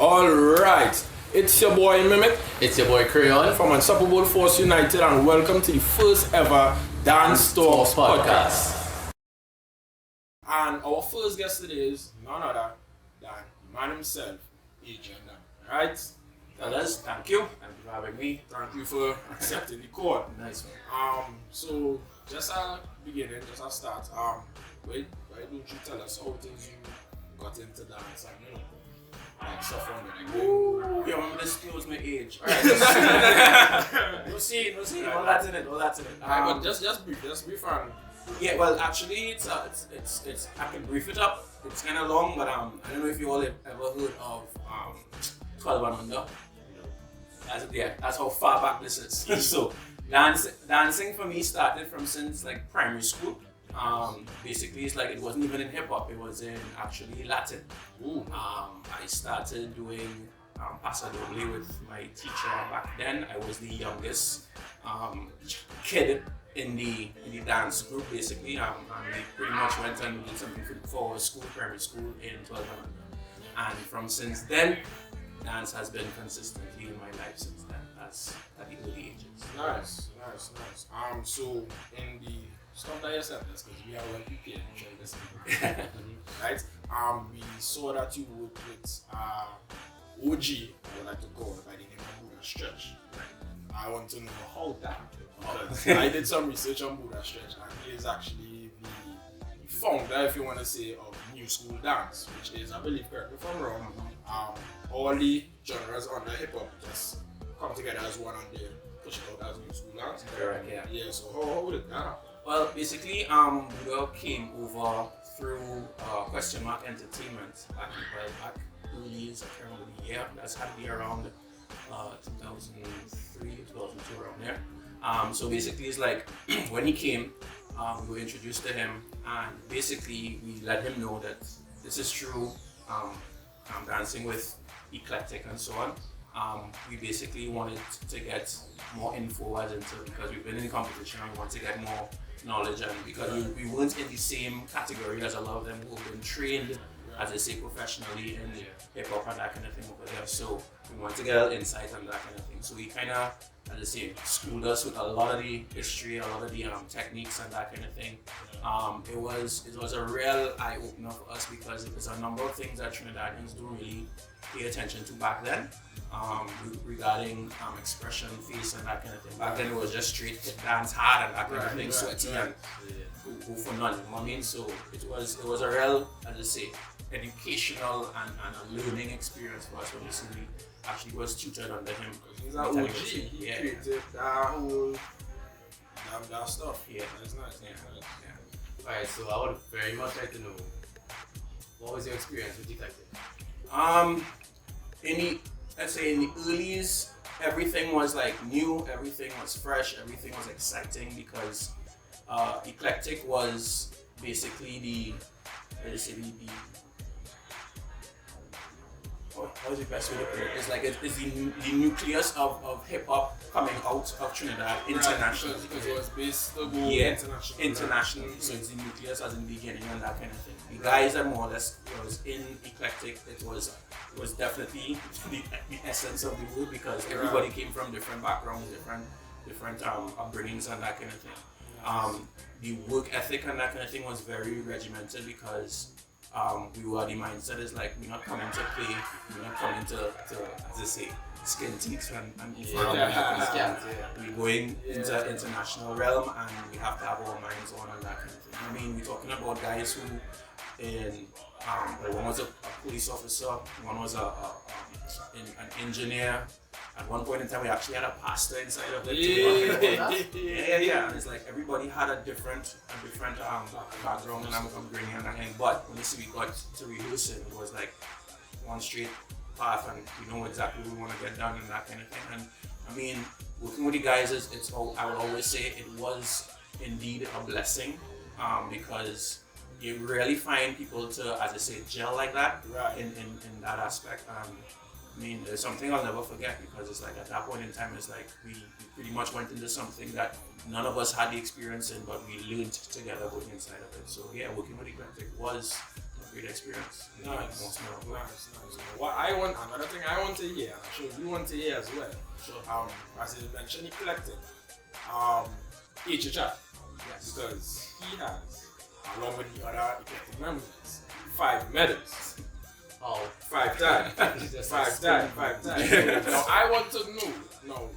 Alright, it's your boy Mimic It's your boy Crayon from Unstoppable Force United, and welcome to the first ever Dance Talks podcast. And our first guest today is none other than the man himself, Adrian. Alright? Fellas, thank you. Thank you for having me. Thank you for accepting the call. Nice one. So just a beginning, just a start. Why don't you tell us how things you got into dance and like stuff from there? Ooh, you want me to disclose my age? Alright, no see, all that's in it. Alright, but just brief and yeah, well, actually, it's I can brief it up. It's kind of long, but I don't know if you all have ever heard of 12 and under. That's how far back this is. So, dancing for me started from since like primary school. Basically, it's like it wasn't even in hip hop; it was in actually Latin. I started doing Paso Doble with my teacher back then. I was the youngest kid in the dance group, basically. And we pretty much went and did something for school, primary school in 12 and under. And from since then, dance has been consistently in my life since then. That's at the early ages. Nice. So in the stuff that you said this, because we are well prepared to try this, right? We saw that you worked with OG, I like to call it by the name of Buddha Stretch. I want to know how that. Because I did some research on Buddha Stretch, and he is actually the founder, if you want to say, of New School Dance, which is, I believe, correct me if I'm wrong, all the genres under hip hop just come together as one and they push it out as New School Dance. Correct, yeah. Yeah, so how did that happen? Well, basically, Buddha came over through Question Mark Entertainment back early, I can't remember the year. That's had to be around 2003, 2002, around there. So basically, it's like when he came, we were introduced to him, and basically we let him know that this is true. I'm dancing with Electik and so on. We basically wanted to get more info as into, because we've been in the competition and we want to get more knowledge, and because we weren't in the same category as a lot of them who have been trained, as I say, professionally in hip hop and that kind of thing over there. So we want to get insight on that kind of thing. So he kind of, as I say, schooled us with a lot of the history, a lot of the techniques and that kind of thing. It was a real eye opener for us, because there's a number of things that Trinidadians don't really pay attention to back then, regarding expression, face and that kind of thing. Back then it was just straight hit dance hard and that kind of thing, sweaty and go for none. You know what I mean? So it was a real, as I say, educational and a learning experience for us when we actually was tutored under him. He's an OG. He created that whole that stuff. Yeah, that's nice. Yeah. Alright, so I would very much like to know, what was your experience with Electik? In the earlies, everything was like new, everything was fresh, everything was exciting, because Electik was basically how's the best way to put it? It's like it's the nucleus of hip hop coming out of Trinidad internationally. Because it was based internationally. So it's the nucleus as in the beginning and that kind of thing. The guys that more or less was in Electik, it was definitely the essence of the word, because everybody came from different backgrounds, different upbringings and that kind of thing. The work ethic and that kind of thing was very regimented, because we were, the mindset is like, we're not coming to play, we're not coming to as I say, skin teeth and we're going into international realm, and we have to have our minds on and that kind of thing. I mean, we're talking about guys who, one was a police officer, one was an engineer. At one point in time, we actually had a pastor inside of it. Yeah. And it's like everybody had a different background and upbringing and everything. But when we got to rehearsing, it was like one straight path, and we know exactly what we want to get done and that kind of thing. And I mean, working with the guys I would always say it was indeed a blessing, because you rarely find people to, as I say, gel like that in that aspect. I mean, there's something I'll never forget, because it's like at that point in time, it's like we pretty much went into something that none of us had the experience in, but we learned together going inside of it. So yeah, working with Electik was great experience. Nice. Most memorable. Nice. What I want, another thing I want to hear, and I'm sure you want to hear as well. Sure. As you mentioned, Electik, HHR, Yes. because he has, along with the other Electik members, 5 medals. Oh. 5 times. 5 times. Now I want to know. Now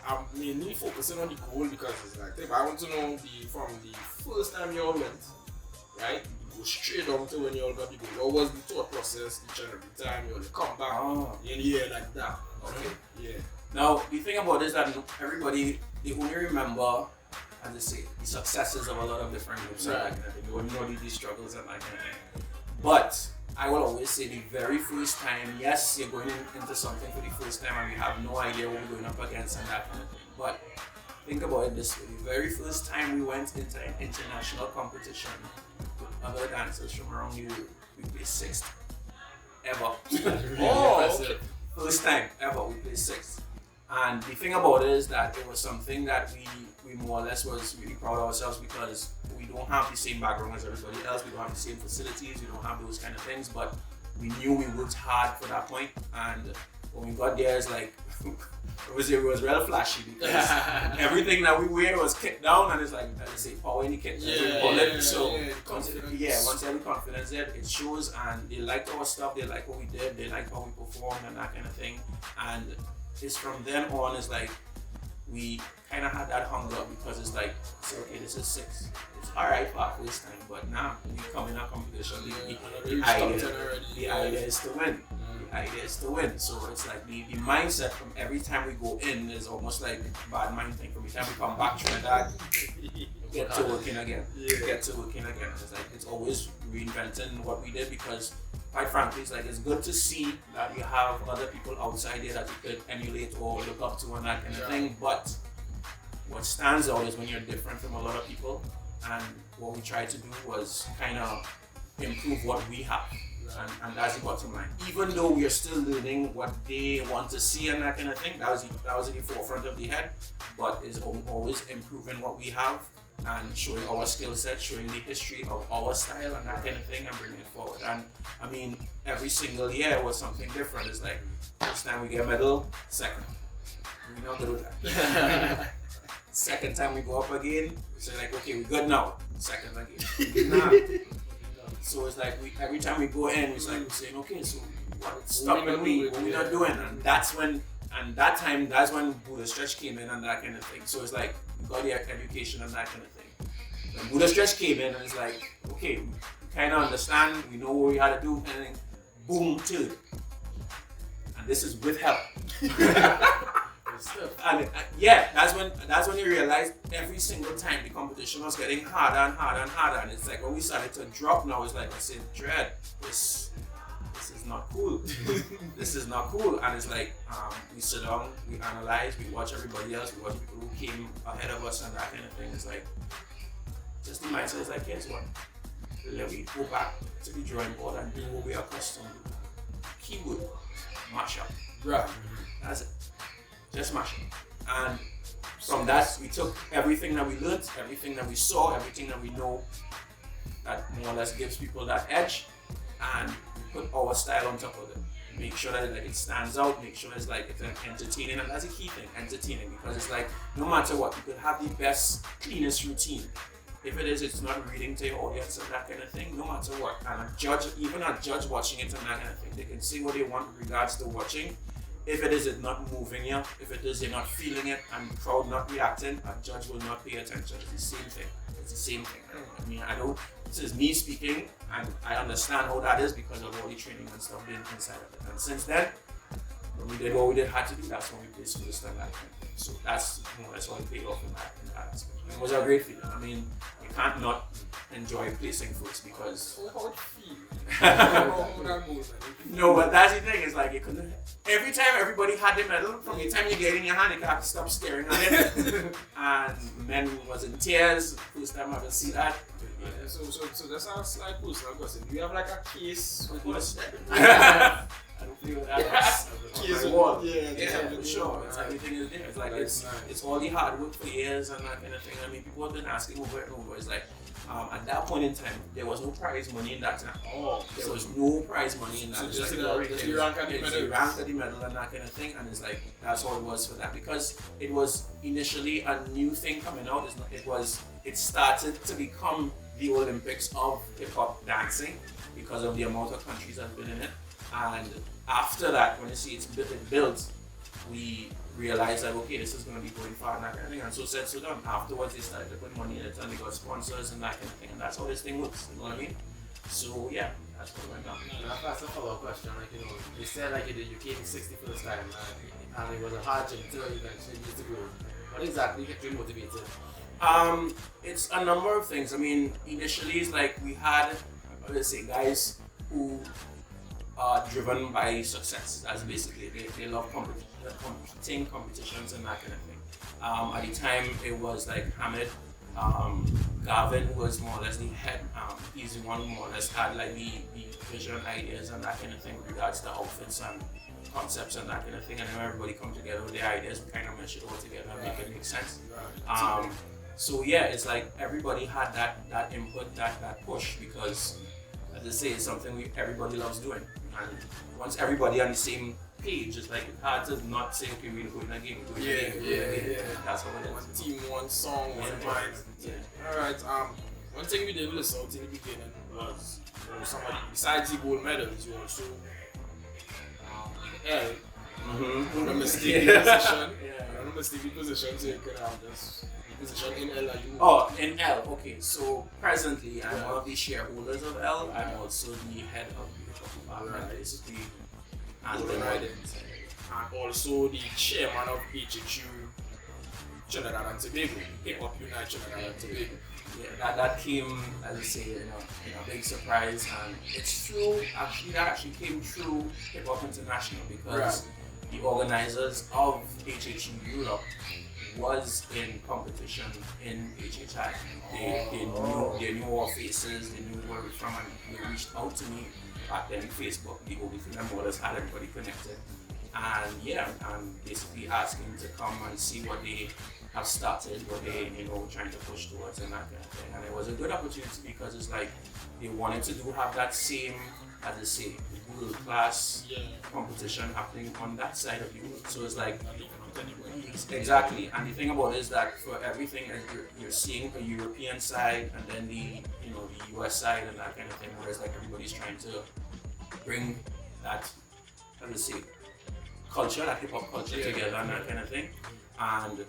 I'm mainly focusing on the goal because it's like I want to know from the first time you all went, right? You go straight down to when you all got the goal. What was the thought process each and every time you all come back in the year like that? Okay. Yeah. Now the thing about it is that everybody they only remember, as I say, the successes of a lot of different groups. Right. And they won't know these struggles and that kind of thing. But I will always say the very first time, yes, you're going into something for the first time and we have no idea what we're going up against and that kind of thing. But think about it this way, the very first time we went into an international competition with other dancers from around Europe, we placed 6th ever. Okay. First time ever we placed 6th. And the thing about it is that it was something that we more or less was really proud of ourselves because we don't have the same background as everybody else, we don't have the same facilities, we don't have those kind of things, but we knew we worked hard for that point. And when we got there, it's like it was real flashy because everything that we wear was kicked down and it's like, let's say, power in the kit. So once every confidence there, it shows, and they liked our stuff, they liked what we did, they liked how we performed and that kind of thing. And it's from then on, it's like we kind of had that hunger because it's like, so okay, this is 6. It's alright for our first time, but now we come in a competition. The idea is to win. The idea is to win. So it's like the mindset from every time we go in is almost like a bad mind thing. From the time we come back to Trinidad, get to working again. Get to working again. It's like it's always reinventing what we did because quite frankly, it's like it's good to see that you have other people outside there that you could emulate or look up to and that kind of thing. But what stands out is when you're different from a lot of people, and what we tried to do was kind of improve what we have, and that's the bottom line. Even though we are still learning what they want to see and that kind of thing, that was in the forefront of the head. But it's always improving what we have and showing our skill set, showing the history of our style and that kind of thing, and bringing it forward. And I mean, every single year was something different. It's like, first time we get a medal, second. We're not good with that. Second time we go up again, we say like, okay, we're good now. Second again. Nah. So it's like every time we go in, it's like we're saying, okay, so what's stopping me? What we not doing? And that's when Buddha Stretch came in and that kind of thing. So it's like we got the education and that kind of thing. When Buddha Stretch came in and it's like, okay, we kind of understand, we know what we had to do, and then boom, third. And this is with help. And that's when you realize every single time the competition was getting harder and harder and harder, and it's like when we started to drop now, it's like I said, Dread, this is not cool. This is not cool. And it's like we sit down, we analyze, we watch everybody else, we watch people who came ahead of us and that kind of thing. It's like just the mindset is like, guess what? Let me go back to the drawing board and do what we are accustomed to. Keyword, mash up. Right. That's it. Just mash up. And from that, we took everything that we learned, everything that we saw, everything that we know that more or less gives people that edge, and we put our style on top of it. Make sure that it stands out, make sure it's entertaining, and that's a key thing, entertaining, because it's like, no matter what, you could have the best, cleanest routine. If it's not reading to your audience and that kind of thing, no matter what. And even a judge watching it and that kind of thing, they can say what they want in regards to watching. If it is not moving you, if it is you're not feeling it and the crowd not reacting, a judge will not pay attention. It's the same thing. It's the same thing. I mean, this is me speaking, and I understand how that is because of all the training and stuff being inside of it. And since then, when we did what we had to do, that's when we placed first and that kind of thing. So that's all it paid off in that aspect. It was a great feeling. I mean, you can't not enjoy placing first because How it feel? no, but that's the thing, is like, you couldn't. Every time everybody had the medal, from the time you get it in your hand, you have to stop staring at it. And men was in tears. First time I ever see that. Yeah, so that's a slight personal question. Do you have like a case with us? I don't feel that. Case wall. Yeah, for sure. It's everything is there. It's like it's all the hard work for years and that kind of thing. I mean, people have been asking over and over. It's like, At that point in time, there was no prize money in that time. Oh, There was no prize money in that. so It's just like, the rank and the it's medal. the rank of the medal and that kind of thing, and it's like that's all it was for that because it was initially a new thing coming out. It started to become the Olympics of hip hop dancing because of the amount of countries that have been in it. And after that, when you see it built, we realized that okay, this is going to be going far and that kind of thing. And so said, so done. Afterwards, they started to put money in it and they got sponsors and that kind of thing. And that's how this thing works. You know what I mean? So yeah, that's what went down. That's a follow-up question. Like, you know, you said like you came 60 for this time, and it was a hard thing to eventually use the goal. What exactly kept you motivated? It's a number of things. I mean, initially it's like we had, let's say, guys who are driven by success. That's basically they love competing, competitions and that kind of thing. At the time it was like Hamid, Gavin was more or less the head. He's the one who more or less had like the vision, ideas and that kind of thing with regards to outfits and concepts and that kind of thing. And then everybody come together with their ideas, we kind of mesh it all together and make it make sense. So yeah, it's like everybody had that input, that push because, as I say, it's something everybody loves doing. And once everybody on the same page, it's like it's hard to not say, okay, we're going again, we're going again. That's what it is. One team, one song, one mind. Yeah. Alright, one thing we did with the South in the beginning was, you know, somebody, besides the gold medals, you also L. On a mistaken position. On a mistaken position, so you could have this position in L. Oh, in L, okay. So presently, I'm one of the shareholders of L. I'm also the head of the department, basically. And also the chairman of HHU Trinidad and Tobago, Hip Hop Unite Trinidad and Tobago. Yeah, that came, as I say, you know, a big surprise, and it's true. That actually came through Hip Hop International because the organizers of HHU Europe was in competition in HHI. They knew our faces, they knew where we're from, and they reached out to me back then. Facebook, the only thing that more or less had everybody connected, and yeah, I'm basically asking to come and see what they have started, what they trying to push towards and that kind of thing. And it was a good opportunity because it's like they wanted to have that same, as I say, world class competition happening on that side of the world. So it's like exactly. And the thing about it is that for everything you're seeing a European side and then the US side and that kind of thing, whereas like everybody's trying to bring that, as I say, culture, that hip hop culture together and that kind of thing. And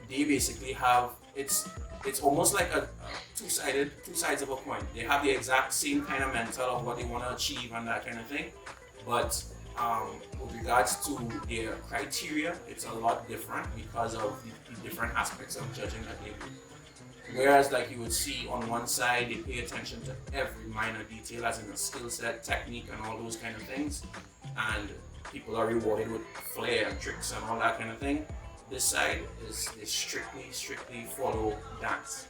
they basically have it's almost like a two sides of a coin. They have the exact same kind of mental of what they want to achieve and that kind of thing, but with regards to their criteria, it's a lot different because of the different aspects of judging that they do. Whereas like you would see on one side, they pay attention to every minor detail as in a skill set, technique and all those kind of things, and people are rewarded with flair and tricks and all that kind of thing. This side is strictly follow dance.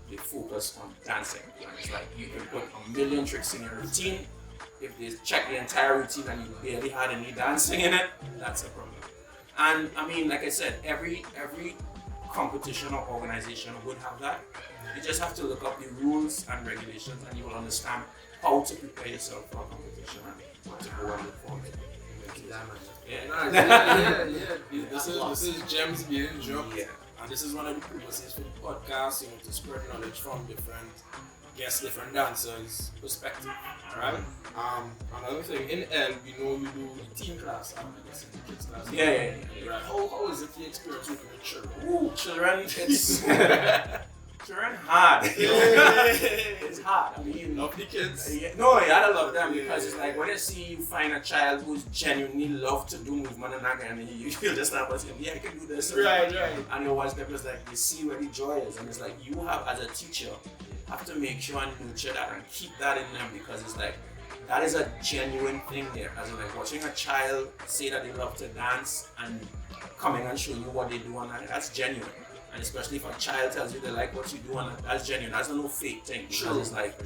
They focus on dancing. And it's like you can put a million tricks in your routine. If they check the entire routine and you barely had any dancing in it, that's a problem. And I mean, like I said, every competition or organization would have that. You just have to look up the rules and regulations and you will understand how to prepare yourself for a competition and what to go and look forward to. This is gems being dropped, and this is one of the purposes for the podcast, to spread knowledge from different guests, different dancers' perspective. Alright. Another thing, in L, we know you do the teen class, I guess in the kids class. Right. How is it the experience working with children? Ooh, children, it's children hard. It's hard. I mean, love the kids. No, you gotta love them because it's like when you see you find a child who's genuinely love to do movement and that kind of thing, you feel just like, I can do this. Right. And you watch them, it's like you see where the joy is, and it's like you have as a teacher have to make sure and nurture that and keep that in them because it's like that is a genuine thing there. As in like watching a child say that they love to dance and coming and showing you what they do and that's genuine. And especially if a child tells you they like what you do and that's genuine. That's no fake thing because it's like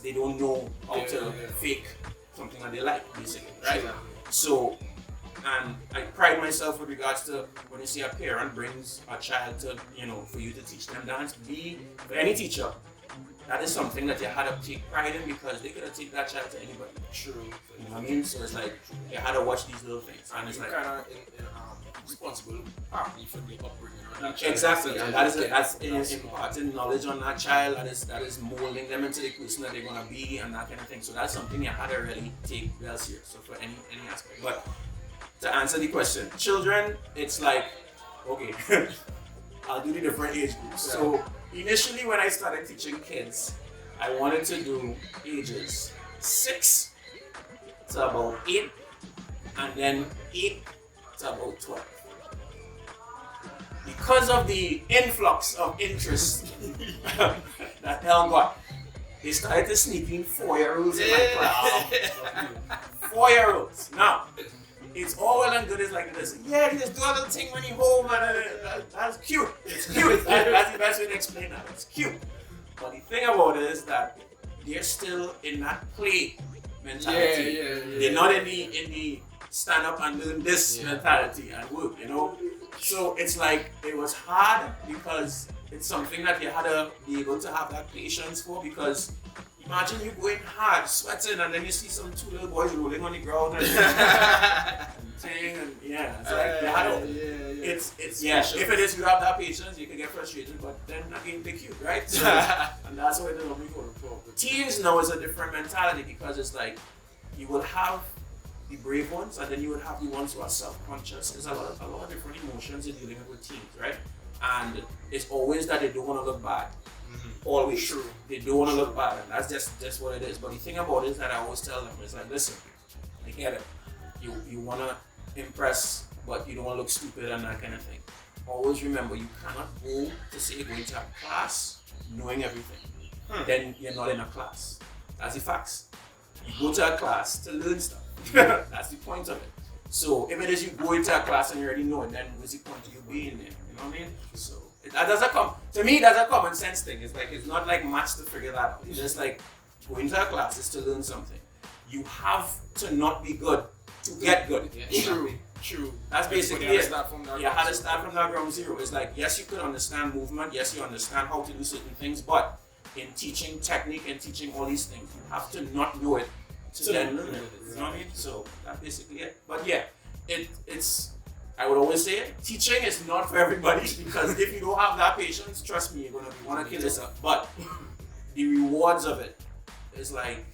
they don't know how to fake something that they like basically, right? So and I pride myself with regards to when you see a parent brings a child to, for you to teach them dance, for any teacher, that is something that you had to take pride in because they could have taken that child to anybody. True. You know what I mean? So it's like, you had to watch these little things. And it's like, kind of responsible partly for the upbringing of that child. exactly, and that's imparting knowledge on that child, that is molding them into the person that they're gonna be and that kind of thing. So that's something you had to really take real serious. So for any aspect. But to answer the question, children, it's like, okay, I'll do the different age groups. So initially when I started teaching kids, I wanted to do ages 6 to about 8, and then 8 to about 12. Because of the influx of interest that hell got, they started to sneak in 4-year-olds in my class. 4-year-olds. Now, it's all well and good. It's like this. Yeah, you just do a little thing when you're home, and that's cute. It's cute. That's the best way to explain that. It's cute. But the thing about it is that they're still in that play mentality. Yeah. They're not in the stand up and learn this mentality and work, So it's like, it was hard because it's something that you had to be able to have that patience for, because imagine you going hard, sweating, and then you see some 2 little boys rolling on the ground and thing, and it's like, you had to, it's if it is you have that patience, you can get frustrated, but then again, they're cute, right? So, and that's what it is. Teens now is a different mentality, because it's like, you will have the brave ones, and then you would have the ones who are self-conscious. There's a lot of different emotions you're dealing with teens, right? And it's always that they don't want to look bad. Always. True. They don't want to look bad, and that's just what it is. But the thing about it is that I always tell them is like, listen, I get it. You want to impress, but you don't want to look stupid and that kind of thing. Always remember, you cannot go to say you're going to a class knowing everything. Then you're not in a class. That's the facts. You go to a class to learn stuff. That's the point of it. So if it is you go into a class and you already know it, then what's the point of you being there? You know what I mean? So to me, that's a common sense thing. It's like, it's not like much to figure that out. It's just like, going to a class is to learn something. You have to not be good to get good. True. That's basically it. You had to start from that ground zero. It's like, yes, you could understand movement, yes, you understand how to do certain things, but in teaching technique and teaching all these things, you have to not know it to then learn it. You know what I mean? So that's basically it. But yeah, it's I would always say teaching is not for everybody, because if you don't have that patience, trust me, you're gonna want to kill yourself. But the rewards of it is like,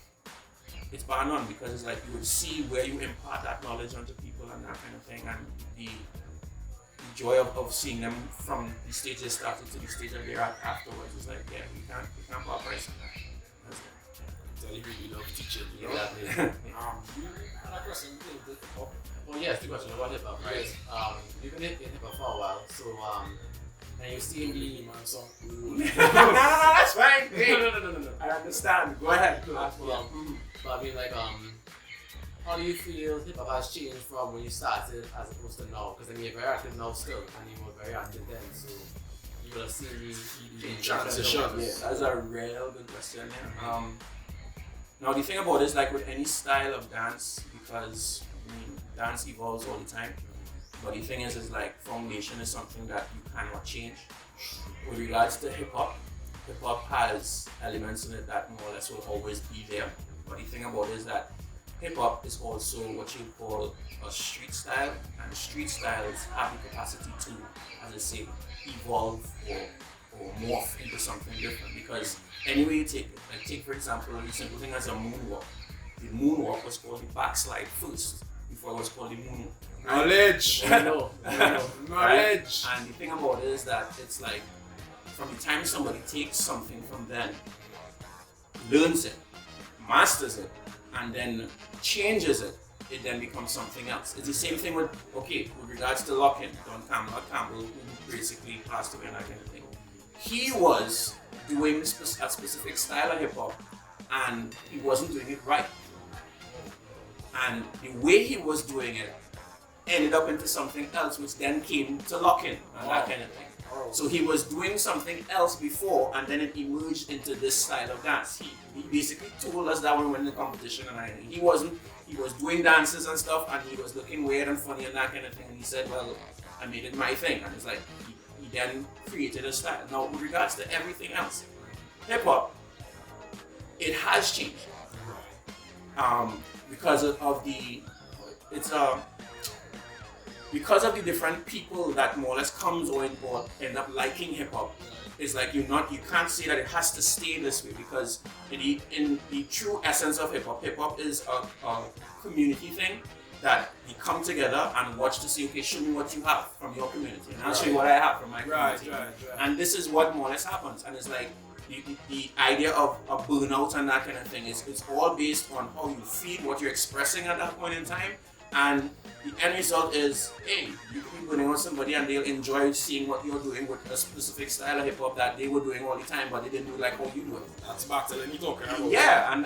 it's bar none, because it's like, you would see where you impart that knowledge onto people and that kind of thing, and the joy of seeing them from the stage they started to the stage that they're at afterwards. It's like, yeah, we can't put a price on that. That's it. So you really love teaching, you know? Exactly. You had a question, Well, yes, the question about hip hop, right? You've been in hip hop for a while, so and you see Lee man song. No, that's fine. Hey, no. I understand. Go ahead. But I mean, like, how do you feel hip hop has changed from when you started as opposed to now? Because I mean, you're very active now still, and you were very active then, so you will have seen the Transition. Yeah, that's a real good question. Yeah. Now the thing about it is, like with any style of dance, because dance evolves all the time. But the thing is like, foundation is something that you cannot change. With regards to hip hop has elements in it that more or less will always be there. But the thing about it is that hip hop is also what you call a street style, and street styles have the capacity to, as I say, evolve or morph into something different. Because anyway you take it, like take for example the simple thing as a moonwalk. The moonwalk was called the backslide first, before it was called the moonwalk. Knowledge. Knowledge. Knowledge. And the thing about it is that it's like, from the time somebody takes something from them, learns it, masters it, and then changes it, it then becomes something else. It's the same thing with regards to Lockin, Don Campbell, who basically passed away and that kind of thing. He was doing a specific style of hip hop, and he wasn't doing it right. And the way he was doing it ended up into something else, which then came to Lockin and that kind of thing. So he was doing something else before, and then it emerged into this style of dance. He basically told us that when we went in the competition, and he wasn't he was doing dances and stuff, and he was looking weird and funny and that kind of thing. And he said, well, I made it my thing. And it's like, he then created a style. Now, with regards to everything else, hip hop, it has changed. Because of the, because of the different people that more or less comes or end up liking hip hop. It's like you can't say that it has to stay this way, because in the true essence of hip hop is a community thing that you come together and watch to see, okay, show me what you have from your community, and I'll show you what I have from my community. Right. And this is what more or less happens. And it's like the idea of a burnout and that kind of thing it's all based on how you feel, what you're expressing at that point in time. And the end result is, hey, you can be going on somebody and they'll enjoy seeing what you're doing with a specific style of hip hop that they were doing all the time, but they didn't do like how you do it. That's battling you talking about. Yeah, and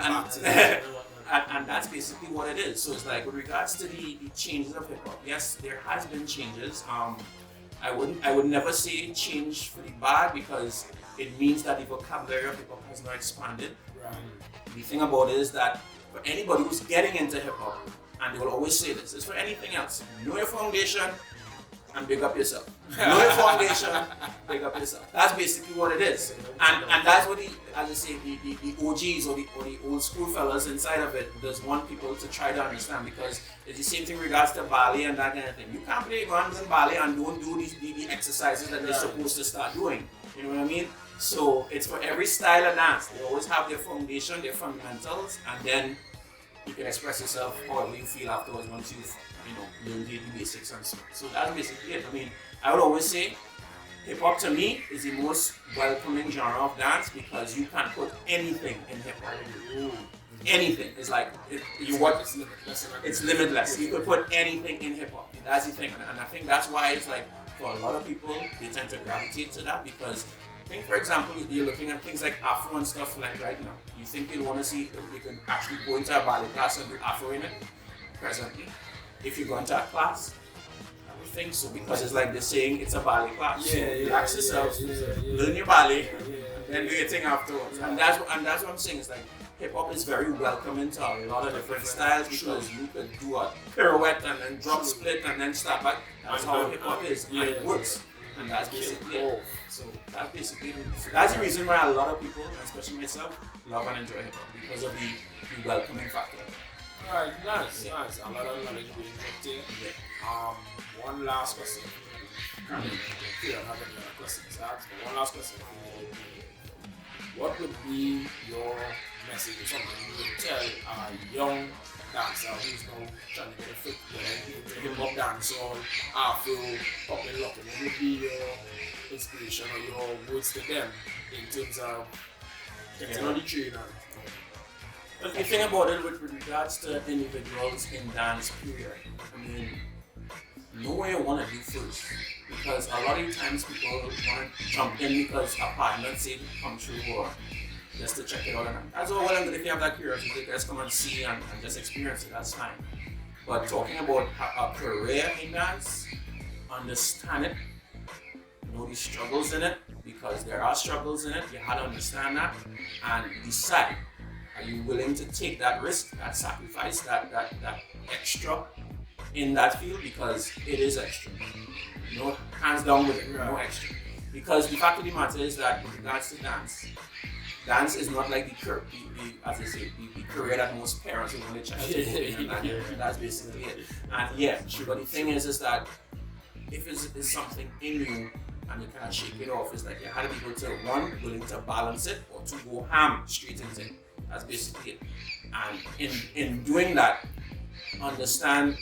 that's basically what it is. So it's like with regards to the changes of hip hop, yes, there has been changes. I would never say change for the bad, because it means that the vocabulary of hip hop has not expanded. Right. The thing about it is that for anybody who's getting into hip hop, and they will always say this, it's for anything else. Know your foundation and big up yourself. Know your foundation, big up yourself. That's basically what it is. And that's what as I say, the OGs or the old school fellas inside of it does want people to try to understand, because it's the same thing in regards to ballet and that kind of thing. You can't play guns in ballet and don't do the exercises that they're supposed to start doing. You know what I mean? So it's for every style of dance. They always have their foundation, their fundamentals, and then you can express yourself however you feel afterwards once you've learned the basics and so on. So that's basically it. I mean, I would always say hip hop to me is the most welcoming genre of dance, because you can put anything in hip hop. Anything. It's like it's limitless. You could put anything in hip hop. That's the thing, and I think that's why it's like for a lot of people they tend to gravitate to that, because I think, for example, you're looking at things like Afro and stuff like right now. You think you'll want to see if you can actually go into a ballet class and do Afro in it presently. If you go into a class, I would think so, because it's like they're saying it's a ballet class. So relax yourself, learn your ballet, and then do your thing afterwards. And that's what I'm saying. It's like hip hop is very welcoming to a lot of different styles, because you could do a pirouette and then drop split and then start back. That's how hip hop is, and it works. And that's basically it. So that's the reason why a lot of people, especially myself, love and enjoy hip hop, because of the welcoming factor. Alright, nice. A lot of knowledge being dropped here. One last question. I don't have any other questions to ask, but one last question. What would be your message or something you would tell a young dancer who's now trying to get a foot into hip hop dance or Afro, pop and lock? What would be your inspiration or your words to them in terms of getting on the train? But the thing about it with regards to individuals in dance period, I mean, know what you want to do first, because a lot of times people want to jump in because a partner said come true, or just to check it out. And that's all well and good. If you have that curiosity, just come and see and just experience it, that's fine. But talking about a career in dance, understand it, know the struggles in it, because there are struggles in it, you have to understand that, and decide, are you willing to take that risk, that sacrifice, that extra in that field, because it is extra. No, hands down with it, no extra. Because the fact of the matter is that with regards to dance is not like as I say, the career that most parents would want their child to go in, and that's basically it. And but the thing is that if it's something in you and you can't shake it off, it's like you have to be able to, one, willing to balance it, or to go ham straight into it. That's basically it. And in doing that, understand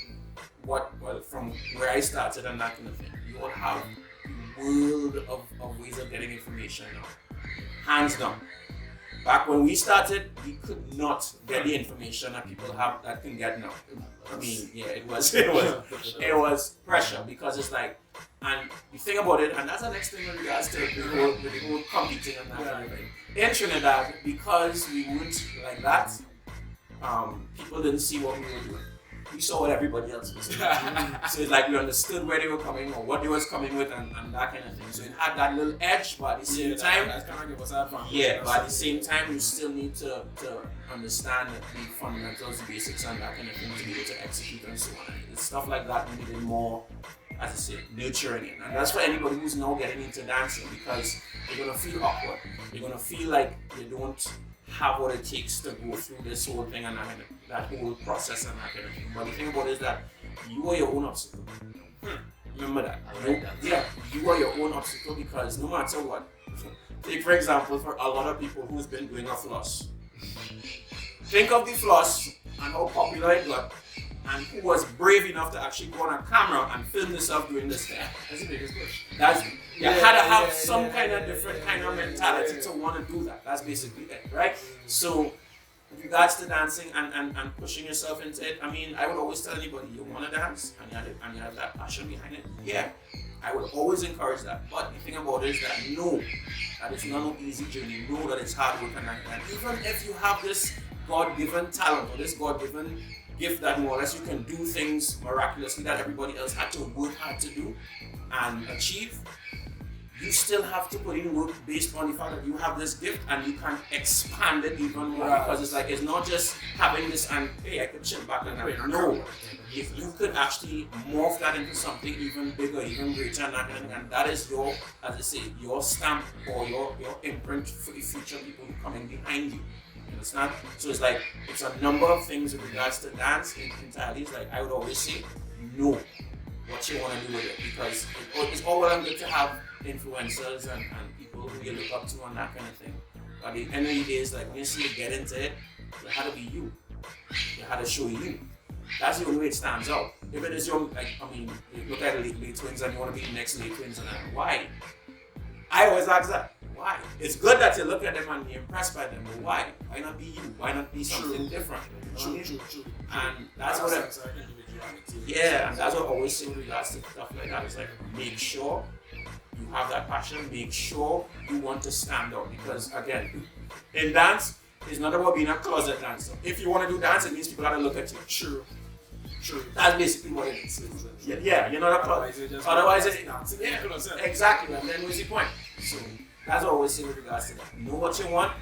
from where I started and that kind of thing. You all have a world of ways of getting information now. Hands down. Back when we started, we could not get the information that people have that can get now. I mean, it was pressure, because it's like, and the thing about it, and that's the next thing with regards to the whole competing and that kind of thing. In Trinidad, because we weren't like that, people didn't see what we were doing. we saw what everybody else was doing. So it's like we understood where they were coming or what they was coming with and that kind of thing. So it had that little edge, but at the same time, that's kind of give us advantage. yeah, but at the same time, you still need to understand the fundamentals, the basics, and that kind of thing to be able to execute and so on. It's stuff like that we needed more, as I say, nurturing it. And that's for anybody who's now getting into dancing, because you're gonna feel awkward. You're gonna feel like you don't have what it takes to go through this whole thing and that whole process and that kind of thing. But the thing about it is that you are your own obstacle. Remember that. Yeah, you are your own obstacle, because no matter what, take for example, for a lot of people who's been doing a floss. Think of the floss and how popular it got, and who was brave enough to actually go on a camera and film themselves doing this thing. That's the biggest push. You had to have some kind of different kind of mentality to want to do that. That's basically it, right? So, with regards to dancing and pushing yourself into it, I mean, I would always tell anybody, you want to dance and you have that passion behind it, yeah, I would always encourage that. But the thing about it is that know that it's not an easy journey. Know that it's hard work, and even if you have this God-given talent or this God-given gift that more or less you can do things miraculously that everybody else had to work hard to do and achieve, you still have to put in work based on the fact that you have this gift and you can expand it even more, because it's like, it's not just having this and hey, I could chill back and that. No, if you could actually morph that into something even bigger, even greater, and that is your, as I say, your stamp or your imprint for the future people coming behind you. You understand? So it's like, it's a number of things with regards to dance entirely. It's like, I would always say, know what you want to do with it, because it's all well and good to have influencers and people who you look up to and that kind of thing. But the end of the day is like, when you see you get into it, you had to be you. You had to show you. That's the only way it stands out. If it is your, like, I mean, you look at the late twins and you want to be the next late twins, and why? I always ask that. Why? It's good that you look at them and you're impressed by them, but why? Why not be you? Why not be something different? True. And that's what and that's what I always say with regards to stuff like that. It's like, make sure you have that passion, make sure you want to stand out, because again, in dance, it's not about being a closet dancer. If you want to do dance, it means people gotta look at you. True. That's basically what it is. Yeah, you're not a closet. Otherwise, exactly. And then what's the point? So that's what I always say with regards to that. Know what you want,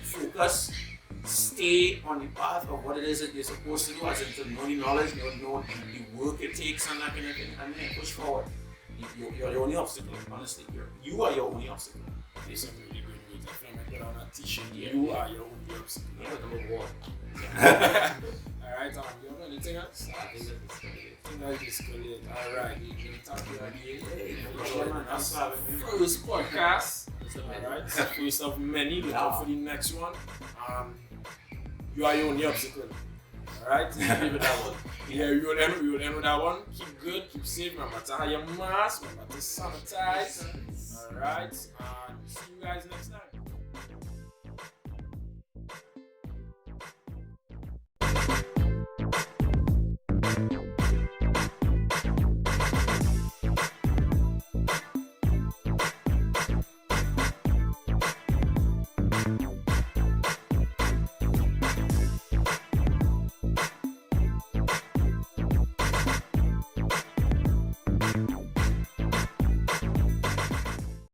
focus, stay on the path of what it is that you're supposed to do, as in to know the knowledge, know the work it takes and that kind of thing, and then push forward. You're your only obstacle, honestly. You are your only obstacle. There's some really good ways. I feel like I put on a t-shirt. You are your only obstacle. Yeah, number one. Alright, you have anything else? I think that's good. That is good. Alright, you can talk to you again. That's First podcast. Alright, first of many. Look out for the next one. You are your only obstacle. Alright? Leave it that one. Yeah, we will end with that one. Keep good, keep safe. Remember to have your mask, remember to sanitize. Alright, and see you guys next time.